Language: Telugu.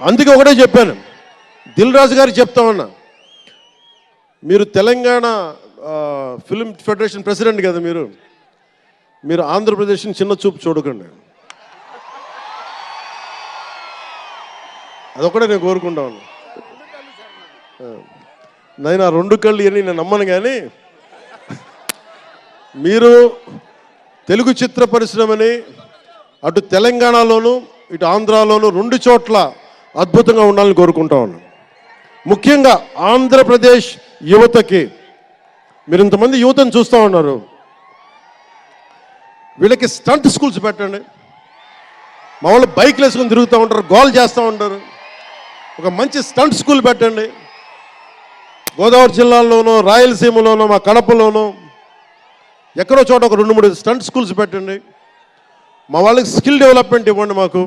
అందుకే ఒకటే చెప్పాను, దిల్ రాజు గారికి చెప్తా ఉన్నా, మీరు తెలంగాణ ఫిల్మ్ ఫెడరేషన్ ప్రెసిడెంట్ కదా, మీరు ఆంధ్రప్రదేశ్ని చిన్న చూపు చూడకండి. అదొకటే నేను కోరుకుంటా ఉన్నా. నేను ఆ 2 కళ్ళు అని నేను నమ్మను, కానీ మీరు తెలుగు చిత్ర పరిశ్రమని అటు తెలంగాణలోను ఇటు ఆంధ్రాలోను 2 చోట్ల అద్భుతంగా ఉండాలని కోరుకుంటా ఉన్నాను. ముఖ్యంగా ఆంధ్రప్రదేశ్ యువతకి, మీరు ఇంతమంది యువతను చూస్తూ ఉన్నారు, వీళ్ళకి స్టంట్ స్కూల్స్ పెట్టండి. మా వాళ్ళు బైక్లు వేసుకొని తిరుగుతూ ఉంటారు, గోల్ చేస్తూ ఉంటారు. ఒక మంచి స్టంట్ స్కూల్ పెట్టండి. గోదావరి జిల్లాలోనూ రాయలసీమలోనూ మా కడపలోనూ ఎక్కడో చోట ఒక 2-3 స్టంట్ స్కూల్స్ పెట్టండి. మా వాళ్ళకి స్కిల్ డెవలప్మెంట్ ఇవ్వండి మాకు.